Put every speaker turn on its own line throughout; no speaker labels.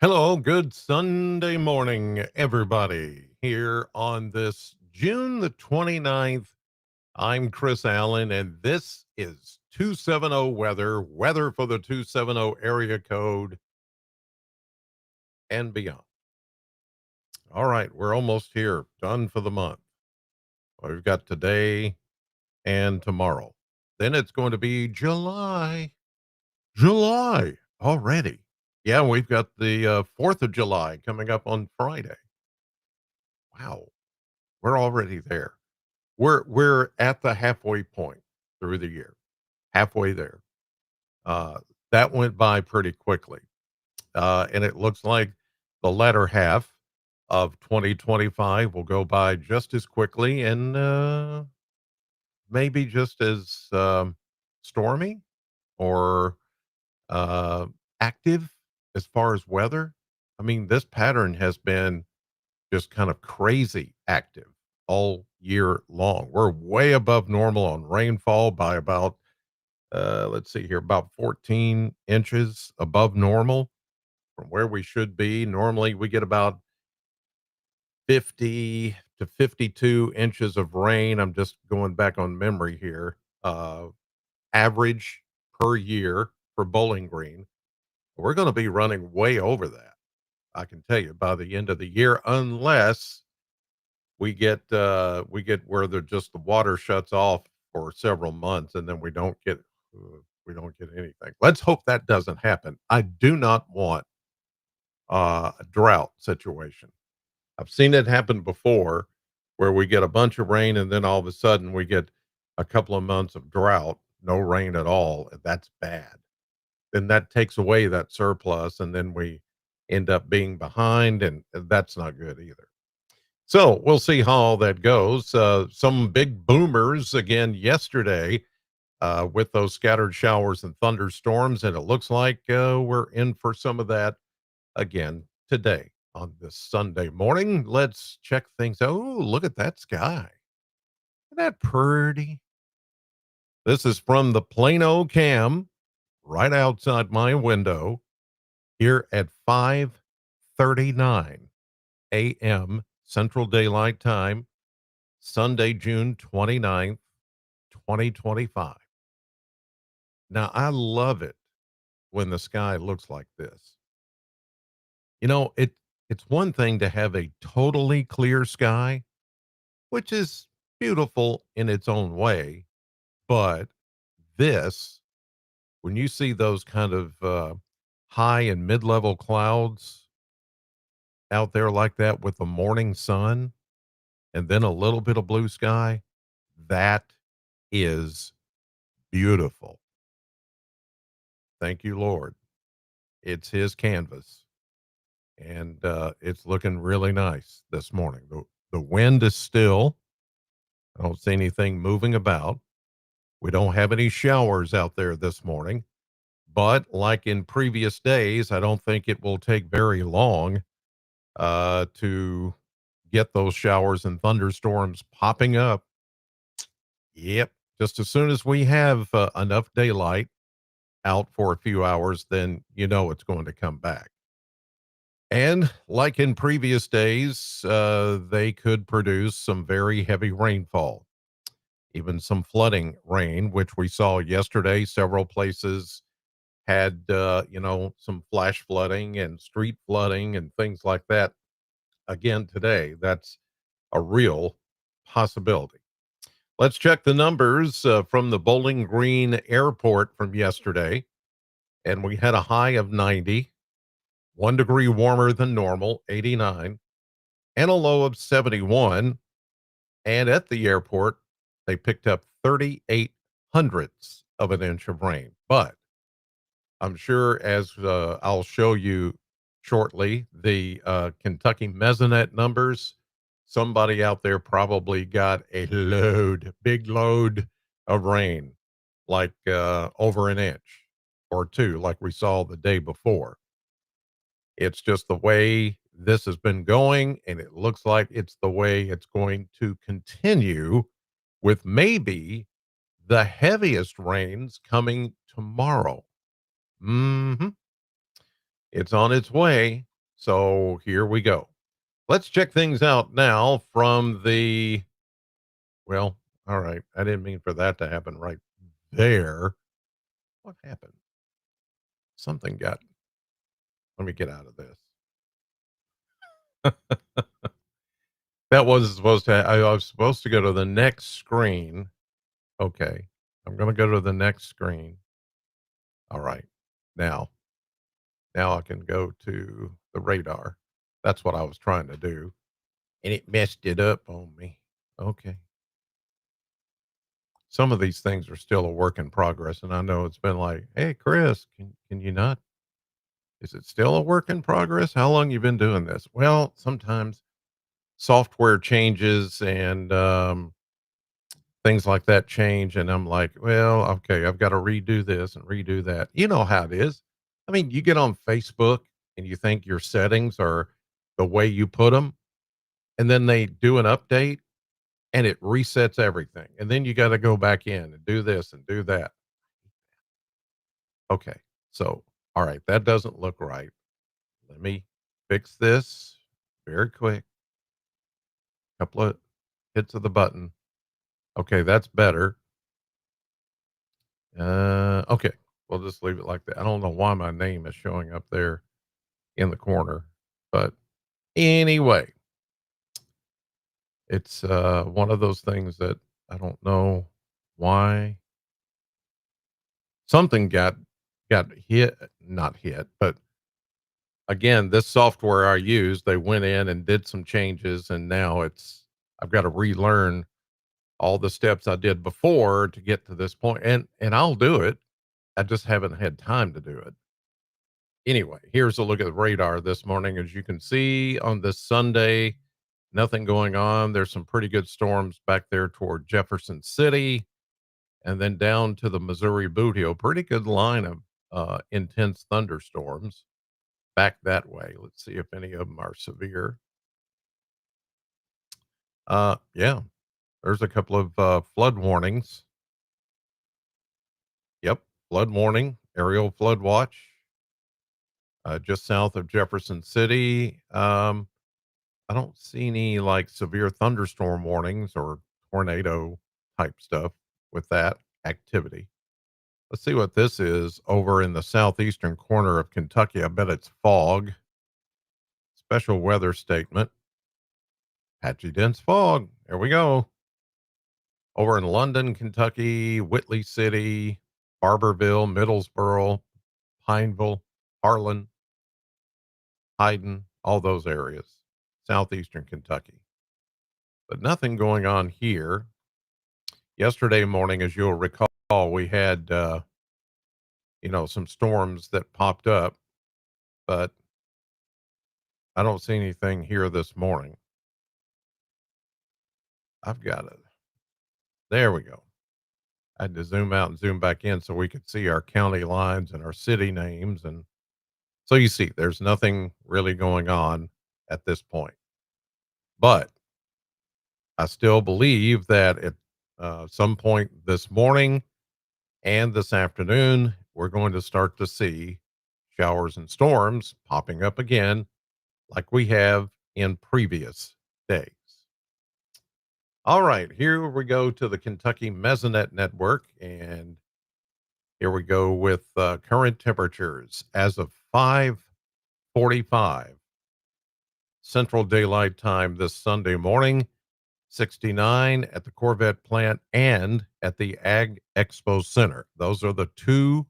Hello, good Sunday morning, everybody. Here on this June the 29th, I'm Chris Allen, and this is 270 weather for the 270 area code and beyond. All right, we're almost here, done for the month. We've got today and tomorrow. Then it's going to be July. July already. Yeah, we've got the 4th of July coming up on Friday. Wow, we're already there. We're at the halfway point through the year, halfway there. Uh, that went by pretty quickly, and it looks like the latter half of 2025 will go by just as quickly and maybe just as stormy or uh, active as far as weather. I mean, this pattern has been just kind of crazy active all year long. We're way above normal on rainfall by about, let's see here, about 14 inches above normal from where we should be. Normally, we get about 50 to 52 inches of rain. I'm just going back on memory here. Average per year for Bowling Green. We're going to be running way over that. I can tell you by the end of the year, unless we get where the water shuts off for several months and then we don't get anything. Let's hope that doesn't happen. I do not want a drought situation. I've seen it happen before where we get a bunch of rain and then all of a sudden we get a couple of months of drought, no rain at all, and that's bad. Then that takes away that surplus and then we end up being behind, and that's not good either. So we'll see how all that goes. Some big boomers again yesterday with those scattered showers and thunderstorms, and it looks like we're in for some of that again today on this Sunday morning. Let's check things. Oh, look at that sky. Isn't that pretty? This is from the Plano Cam right outside my window here at 5:39 a.m. Central Daylight Time. Sunday, June 29th, 2025. Now, I love it when the sky looks like this. It's one thing to have a totally clear sky, which is beautiful in its own way, but this, when you see those kind of high and mid-level clouds out there like that with the morning sun and then a little bit of blue sky, that is beautiful. Thank you, Lord. It's his canvas, and it's looking really nice this morning. The wind is still. I don't see anything moving about. We don't have any showers out there this morning, but like in previous days, I don't think it will take very long to get those showers and thunderstorms popping up. Yep. Just as soon as we have enough daylight out for a few hours, then it's going to come back. And like in previous days, they could produce some very heavy rainfall, even some flooding rain, which we saw yesterday. Several places had, some flash flooding and street flooding and things like that. Again, today, that's a real possibility. Let's check the numbers from the Bowling Green Airport from yesterday. And we had a high of 90, 1 degree warmer than normal, 89, and a low of 71. And at the airport, they picked up 38 hundredths of an inch of rain. But I'm sure, as I'll show you shortly, the Kentucky Mesonet numbers, somebody out there probably got a big load of rain, like over an inch or two, like we saw the day before. It's just the way this has been going, and it looks like it's the way it's going to continue, with maybe the heaviest rains coming tomorrow. hmm It's on its way. So here we go. Let's check things out now from the, well, all right. I didn't mean for that to happen right there. What happened? Something got, let me get out of this. That was supposed to, I was supposed to go to the next screen. Okay. I'm going to go to the next screen. All right. Now, now I can go to the radar. That's what I was trying to do. And it messed it up on me. Okay. Some of these things are still a work in progress. And I know it's been like, hey, Chris, can you not? Is it still a work in progress? How long you been doing this? Well, sometimes software changes and things like that change. And I'm like, well, okay, I've got to redo this and redo that. You know how it is. I mean, you get on Facebook and you think your settings are the way you put them, and then they do an update and it resets everything. And then you got to go back in and do this and do that. Okay. So, all right, that doesn't look right. Let me fix this very quick. Couple of hits of the button. Okay, that's better. Okay. We'll just leave it like that. I don't know why my name is showing up there in the corner, but anyway, it's one of those things that I don't know why something got hit, not hit, but again, this software I use, they went in and did some changes, and now I've got to relearn all the steps I did before to get to this point, and I'll do it. I just haven't had time to do it. Anyway, here's a look at the radar this morning. As you can see on this Sunday, nothing going on. There's some pretty good storms back there toward Jefferson City and then down to the Missouri Boot Heel. Pretty good line of intense thunderstorms back that way. Let's see if any of them are severe. Yeah, there's a couple of flood warnings. Yep, flood warning, aerial flood watch, just south of Jefferson City. I don't see any like severe thunderstorm warnings or tornado type stuff with that activity. Let's see what this is over in the southeastern corner of Kentucky. I bet it's fog. Special weather statement. Patchy dense fog. There we go. Over in London, Kentucky, Whitley City, Barberville, Middlesboro, Pineville, Harlan, Hyden, all those areas, southeastern Kentucky. But nothing going on here. Yesterday morning, as you'll recall, we had, some storms that popped up, but I don't see anything here this morning. I've got it. There we go. I had to zoom out and zoom back in so we could see our county lines and our city names. And so you see, there's nothing really going on at this point. But I still believe that at some point this morning and this afternoon, we're going to start to see showers and storms popping up again, like we have in previous days. All right, here we go to the Kentucky Mesonet network, and here we go with current temperatures as of 5:45 Central Daylight Time this Sunday morning. 69 at the Corvette plant and at the Ag Expo Center. Those are the two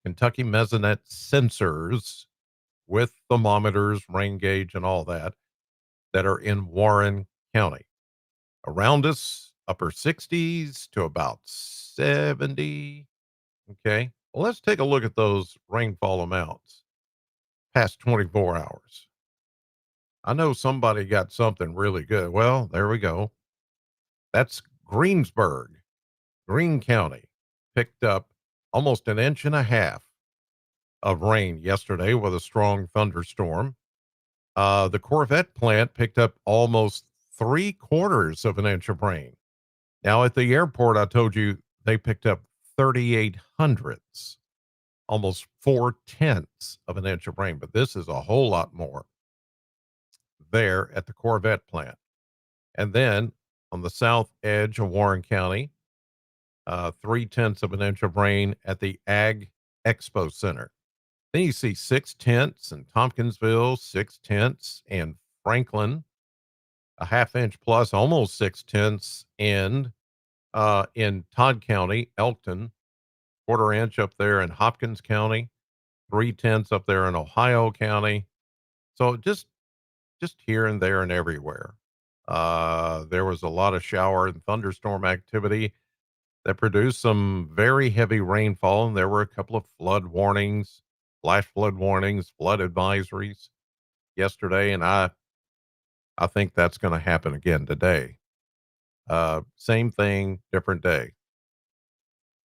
Kentucky Mesonet sensors with thermometers, rain gauge, and all that are in Warren County. Around us, upper 60s to about 70. Okay. Well, let's take a look at those rainfall amounts past 24 hours. I know somebody got something really good. Well, there we go. That's Greensburg, Greene County, picked up almost an inch and a half of rain yesterday with a strong thunderstorm. The Corvette plant picked up almost 3/4 of an inch of rain. Now at the airport, I told you they picked up 38 hundredths, almost 4/10 of an inch of rain, but this is a whole lot more. there at the Corvette plant. And then on the south edge of Warren County, 3/10 of an inch of rain at the Ag Expo Center. Then you see 6/10 in Tompkinsville, 6/10 in Franklin, a half inch plus, almost 6/10 in Todd County, Elkton, quarter inch up there in Hopkins County, 3/10 up there in Ohio County. So just here and there and everywhere. There was a lot of shower and thunderstorm activity that produced some very heavy rainfall, and there were a couple of flood warnings, flash flood warnings, flood advisories yesterday, and I think that's going to happen again today. Same thing, different day.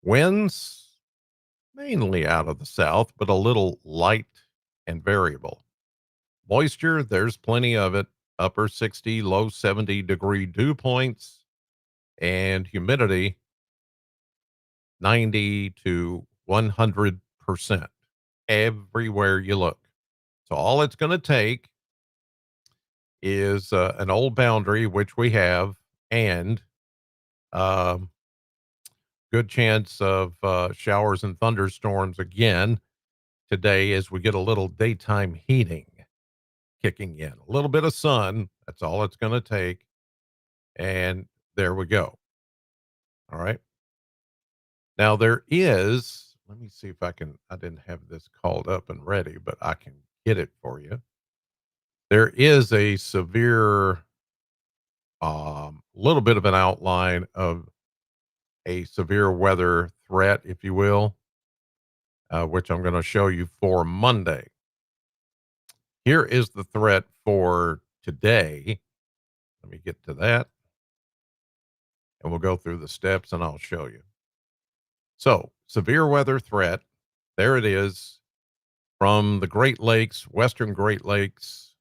Winds mainly out of the south, but a little light and variable. Moisture, there's plenty of it. Upper 60, low 70-degree dew points, and humidity 90 to 100% everywhere you look. So all it's going to take is an old boundary, which we have, and um, good chance of showers and thunderstorms again today as we get a little daytime heating kicking in. A little bit of sun, that's all it's going to take. And there we go. All right. Now there is, let me see if I didn't have this called up and ready, but I can get it for you. There is a severe, little bit of an outline of a severe weather threat, if you will, which I'm going to show you for Monday. Here is the threat for today. Let me get to that and we'll go through the steps and I'll show you. So, severe weather threat, there it is from the Great Lakes, Western Great Lakes,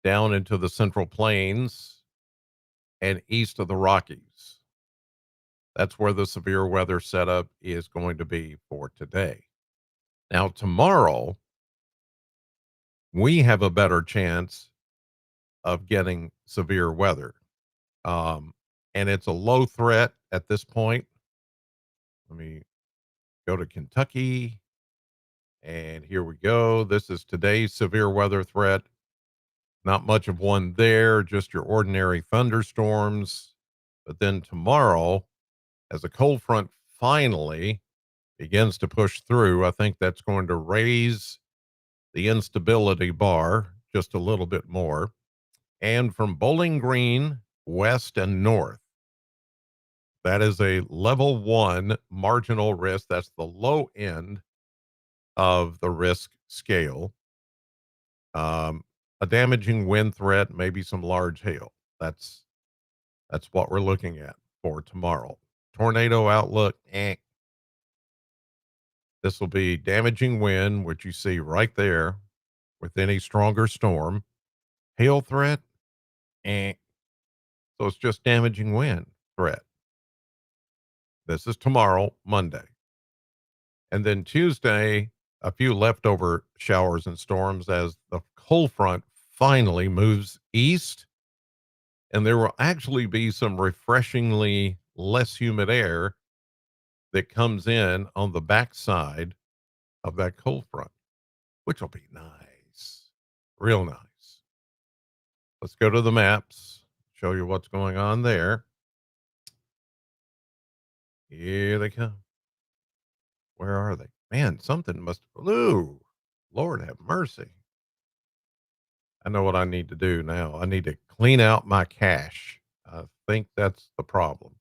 down into the Central Plains and east of the Rockies. That's where the severe weather setup is going to be for today. Now, tomorrow, we have a better chance of getting severe weather. And it's a low threat at this point. Let me go to Kentucky. And here we go. This is today's severe weather threat. Not much of one there, just your ordinary thunderstorms. But then tomorrow, as a cold front finally begins to push through, I think that's going to raise the instability bar just a little bit more. And from Bowling Green, west and north, that is a level 1 marginal risk. That's the low end of the risk scale. A damaging wind threat, maybe some large hail. That's what we're looking at for tomorrow. Tornado outlook, This will be damaging wind, which you see right there with any stronger storm. Hail threat, So it's just damaging wind threat. This is tomorrow, Monday. And then Tuesday, a few leftover showers and storms as the cold front finally moves east. And there will actually be some refreshingly less humid air that comes in on the backside of that cold front, which will be nice, real nice. Let's go to the maps, show you what's going on there. Here they come. Where are they? Man, something must, ooh, Lord have mercy. I know what I need to do now. I need to clean out my cache. I think that's the problem.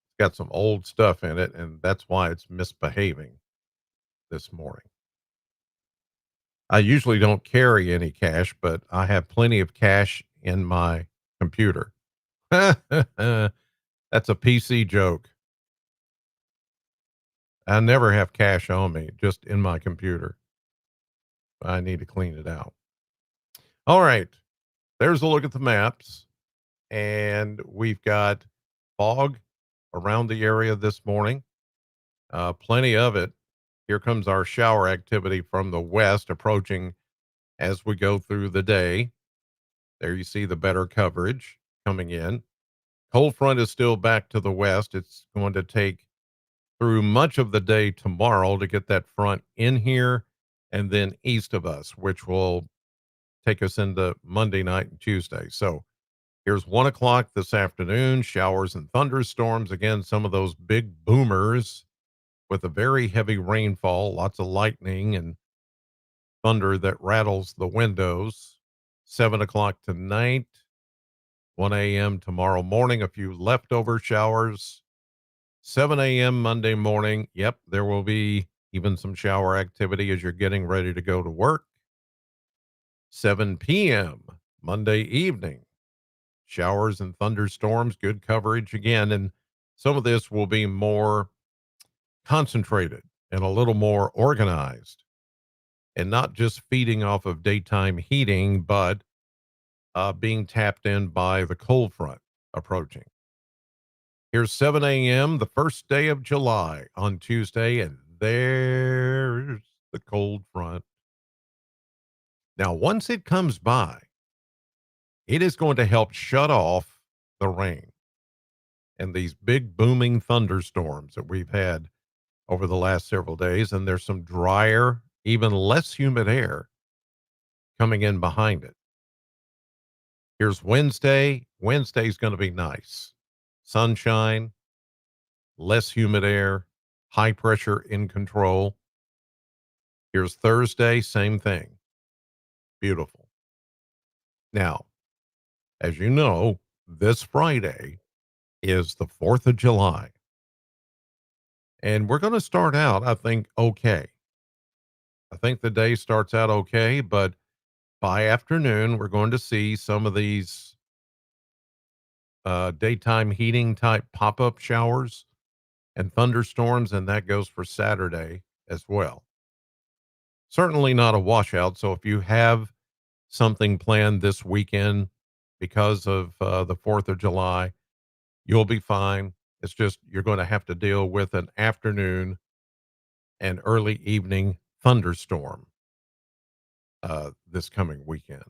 It's got some old stuff in it, and that's why it's misbehaving this morning. I usually don't carry any cache, but I have plenty of cache in my computer. That's a PC joke. I never have cache on me, just in my computer. I need to clean it out. All right. There's a look at the maps. And we've got fog around the area this morning. Plenty of it. Here comes our shower activity from the west approaching as we go through the day. There you see the better coverage coming in. Cold front is still back to the west. It's going to take through much of the day tomorrow to get that front in here and then east of us, which will take us into Monday night and Tuesday. So here's 1 o'clock this afternoon, showers and thunderstorms. Again, some of those big boomers with a very heavy rainfall, lots of lightning and thunder that rattles the windows. 7 o'clock tonight, 1 a.m. tomorrow morning, a few leftover showers. 7 a.m. Monday morning. Yep, there will be even some shower activity as you're getting ready to go to work. 7 p.m. Monday evening. Showers and thunderstorms, good coverage again. And some of this will be more concentrated and a little more organized and not just feeding off of daytime heating, but being tapped in by the cold front approaching. Here's 7 a.m., the first day of July on Tuesday, and there's the cold front. Now, once it comes by, it is going to help shut off the rain and these big booming thunderstorms that we've had over the last several days. And there's some drier, even less humid air coming in behind it. Here's Wednesday. Wednesday's going to be nice. Sunshine, less humid air, high pressure in control. Here's Thursday, same thing. Beautiful. Now, as you know, this Friday is the 4th of July. And we're going to start out, I think, okay. I think the day starts out okay, but by afternoon, we're going to see some of these daytime heating type pop up showers and thunderstorms, and that goes for Saturday as well. Certainly not a washout. So if you have something planned this weekend because of the 4th of July, you'll be fine. It's just you're going to have to deal with an afternoon and early evening thunderstorm this coming weekend.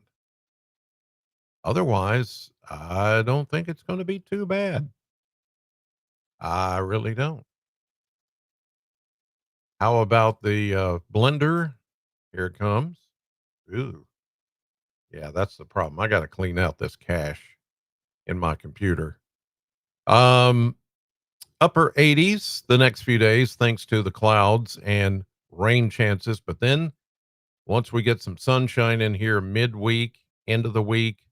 Otherwise, I don't think it's going to be too bad. I really don't. How about the blender? Here it comes. Ooh, yeah, that's the problem. I got to clean out this cache in my computer. Um, Upper 80s the next few days, thanks to the clouds and rain chances. But then once we get some sunshine in here midweek, end of the week,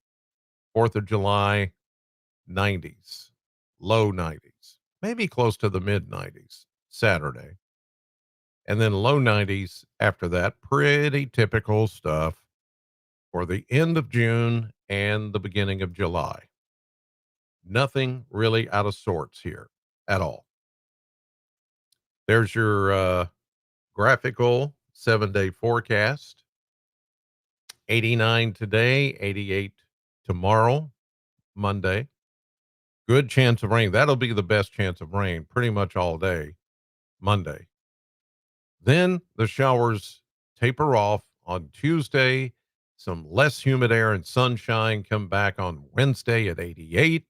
4th of July, 90s, low 90s, maybe close to the mid 90s Saturday. And then low 90s after that. Pretty typical stuff for the end of June and the beginning of July. Nothing really out of sorts here at all. There's your graphical 7-day forecast. 89 today, 88 tomorrow, Monday. Good chance of rain. That'll be the best chance of rain pretty much all day, Monday. Then the showers taper off on Tuesday. Some less humid air and sunshine come back on Wednesday at 88.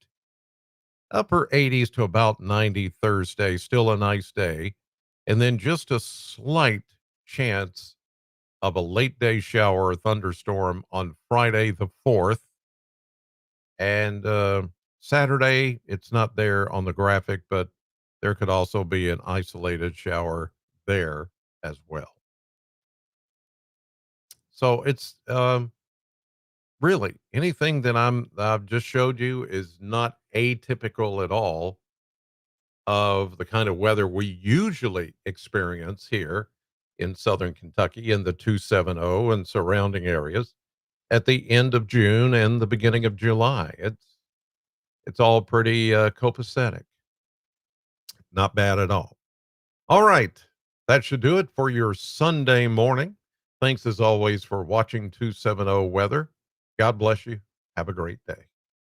Upper 80s to about 90 Thursday. Still a nice day. And then just a slight chance of a late day shower or thunderstorm on Friday the 4th. And Saturday, it's not there on the graphic, but there could also be an isolated shower there as well. So it's really anything that I've just showed you is not atypical at all of the kind of weather we usually experience here in southern Kentucky in the 270 and surrounding areas at the end of June and the beginning of July. It's all pretty copacetic. Not bad at all. All right. That should do it for your Sunday morning. Thanks as always for watching 270 Weather. God bless you. Have a great day.